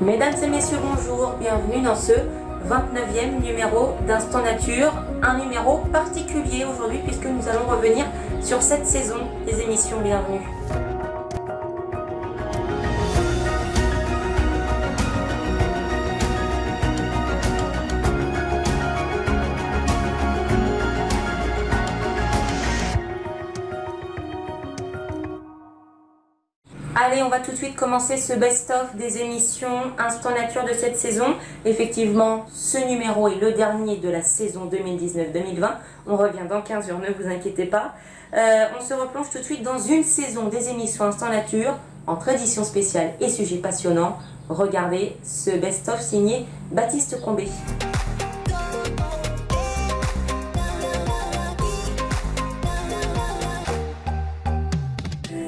Mesdames et messieurs, bonjour, bienvenue dans ce 29e numéro d'Instant Nature, un numéro particulier aujourd'hui puisque nous allons revenir sur cette saison des émissions Bienvenue. Allez, on va tout de suite commencer ce best-of des émissions Instant Nature de cette saison. Effectivement, ce numéro est le dernier de la saison 2019-2020. On revient dans 15 jours, ne vous inquiétez pas. On se replonge tout de suite dans une saison des émissions Instant Nature, en tradition spéciale et sujet passionnant. Regardez ce best-of signé Baptiste Combé.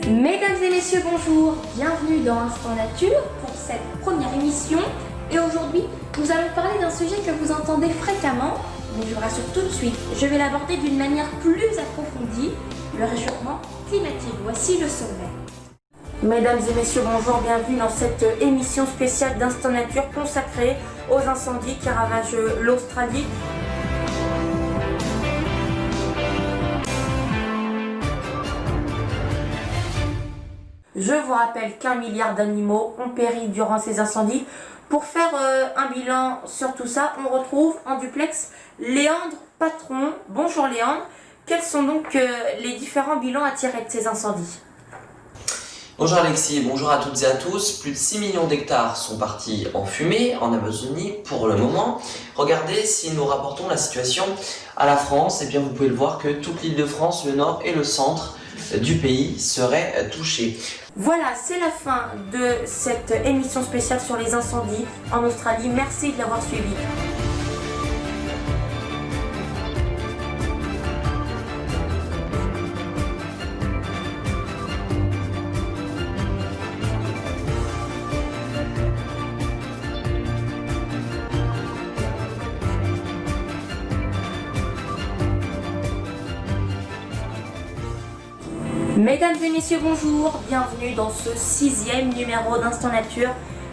Mesdames et messieurs, bonjour, bienvenue dans Instant Nature pour cette première émission. Et aujourd'hui, nous allons parler d'un sujet que vous entendez fréquemment, mais je vous rassure tout de suite, je vais l'aborder d'une manière plus approfondie, le réchauffement climatique. Voici le sommaire. Mesdames et messieurs, bonjour, bienvenue dans cette émission spéciale d'Instant Nature consacrée aux incendies qui ravagent l'Australie. Je vous rappelle qu'1 milliard d'animaux ont péri durant ces incendies. Pour faire un bilan sur tout ça, on retrouve en duplex Léandre Patron. Bonjour Léandre, quels sont donc les différents bilans à tirer de ces incendies ? Bonjour Alexis, bonjour à toutes et à tous. Plus de 6 millions d'hectares sont partis en fumée en Amazonie pour le moment. Regardez, si nous rapportons la situation à la France, eh bien vous pouvez le voir que toute l'île de France, le nord et le centre du pays seraient touchés. Voilà, c'est la fin de cette émission spéciale sur les incendies en Australie. Merci de l'avoir suivi. Mesdames et messieurs, bonjour, bienvenue dans ce 6e numéro d'Instant Nature.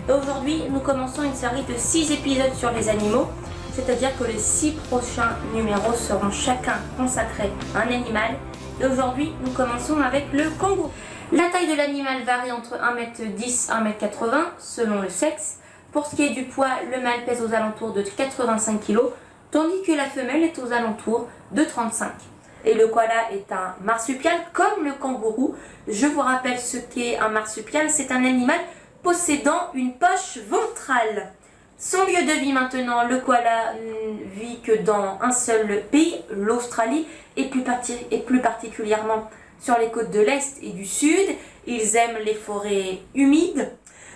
Et aujourd'hui, nous commençons une série de 6 épisodes sur les animaux, c'est-à-dire que les 6 prochains numéros seront chacun consacrés à un animal. Et aujourd'hui, nous commençons avec le kangourou. La taille de l'animal varie entre 1m10 et 1m80 selon le sexe. Pour ce qui est du poids, le mâle pèse aux alentours de 85 kg, tandis que la femelle est aux alentours de 35 kg. Et le koala est un marsupial comme le kangourou. Je vous rappelle ce qu'est un marsupial, c'est un animal possédant une poche ventrale. Son lieu de vie maintenant, le koala vit que dans un seul pays, l'Australie, et plus particulièrement sur les côtes de l'Est et du Sud. Ils aiment les forêts humides.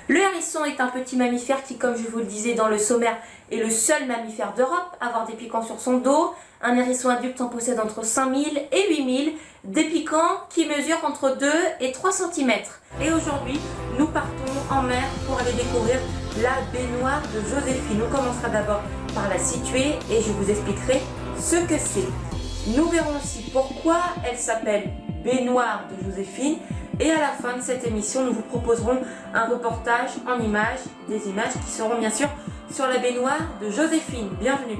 Le hérisson est un petit mammifère qui, comme je vous le disais dans le sommaire, est le seul mammifère d'Europe à avoir des piquants sur son dos. Un hérisson adulte en possède entre 5000 et 8000, des piquants qui mesurent entre 2 et 3 cm. Et aujourd'hui, nous partons en mer pour aller découvrir la baignoire de Joséphine. On commencera d'abord par la situer et je vous expliquerai ce que c'est. Nous verrons aussi pourquoi elle s'appelle baignoire de Joséphine. Et à la fin de cette émission, nous vous proposerons un reportage en images, des images qui seront bien sûr sur la baignoire de Joséphine. Bienvenue.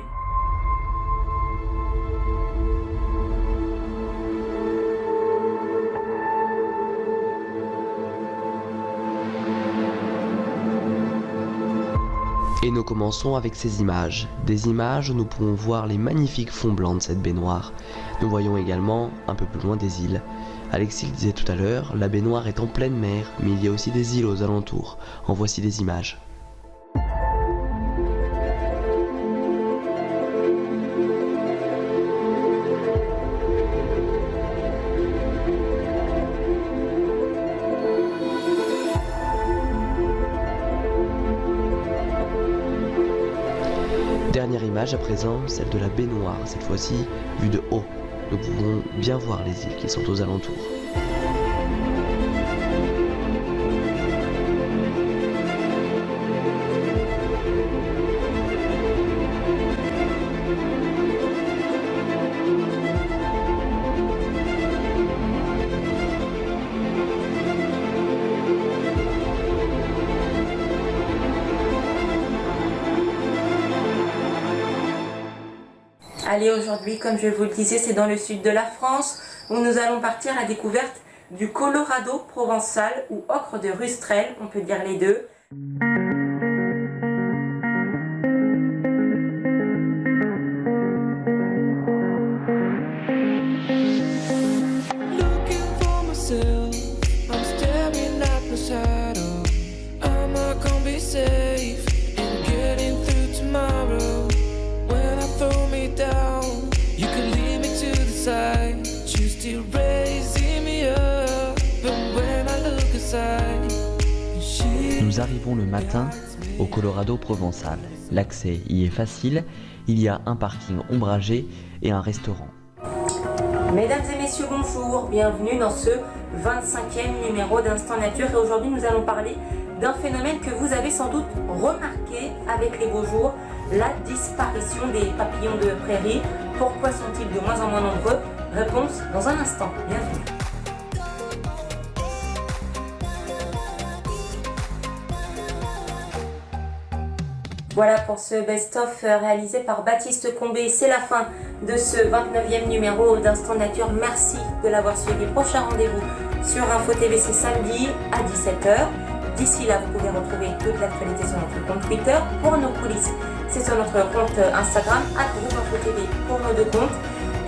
Et nous commençons avec ces images. Des images où nous pouvons voir les magnifiques fonds blancs de cette baignoire. Nous voyons également, un peu plus loin, des îles. Alexis le disait tout à l'heure, la baignoire est en pleine mer, mais il y a aussi des îles aux alentours. En voici des images. Dernière image à présent, celle de la baignoire, cette fois-ci vue de haut. Nous pouvons bien voir les îles qui sont aux alentours. Allez, aujourd'hui, comme je vous le disais, c'est dans le sud de la France où nous allons partir à la découverte du Colorado provençal ou ocre de Rustrel, on peut dire les deux. Nous arrivons le matin au Colorado provençal. L'accès y est facile, il y a un parking ombragé et un restaurant. Mesdames et messieurs, bonjour, bienvenue dans ce 25e numéro d'Instant Nature. Et aujourd'hui, nous allons parler d'un phénomène que vous avez sans doute remarqué avec les beaux jours, la disparition des papillons de prairie. Pourquoi sont-ils de moins en moins nombreux? Réponse dans un instant, bienvenue. Voilà pour ce best-of réalisé par Baptiste Combé. C'est la fin de ce 29e numéro d'Instant Nature. Merci de l'avoir suivi. Prochain rendez-vous sur Info TV, c'est samedi à 17h. D'ici là, vous pouvez retrouver toute l'actualité sur notre compte Twitter. Pour nos coulisses, c'est sur notre compte Instagram, @InfoTV pour nos deux comptes.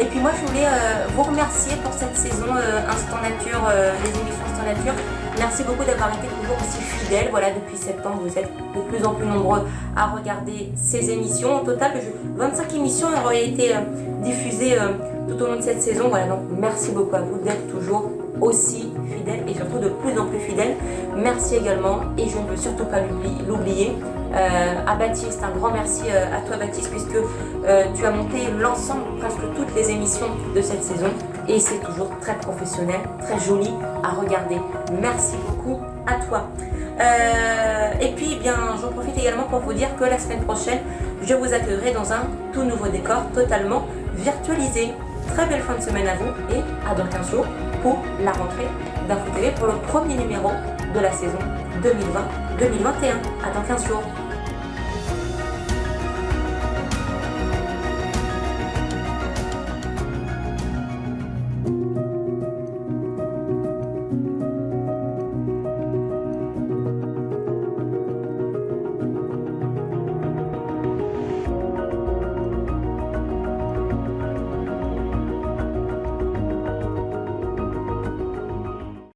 Et puis moi, je voulais vous remercier pour cette saison Instant Nature, les émissions Instant Nature. Merci beaucoup d'avoir été toujours aussi fidèles. Voilà, depuis septembre, vous êtes de plus en plus nombreux à regarder ces émissions. Au total, 25 émissions auraient été diffusées tout au long de cette saison. Voilà, donc merci beaucoup à vous d'être toujours aussi fidèles et surtout de plus en plus fidèles. Merci également, et je ne veux surtout pas l'oublier, à Baptiste, un grand merci à toi Baptiste, puisque tu as monté l'ensemble, presque toutes les émissions de cette saison, et c'est toujours très professionnel, très joli à regarder. Merci beaucoup à toi. Et puis eh bien, j'en profite également pour vous dire que la semaine prochaine, je vous accueillerai dans un tout nouveau décor totalement virtualisé. Très belle fin de semaine à vous et à dans 15 jours pour la rentrée d'Info TV pour le premier numéro de la saison 2020-2021. À dans 15 jours.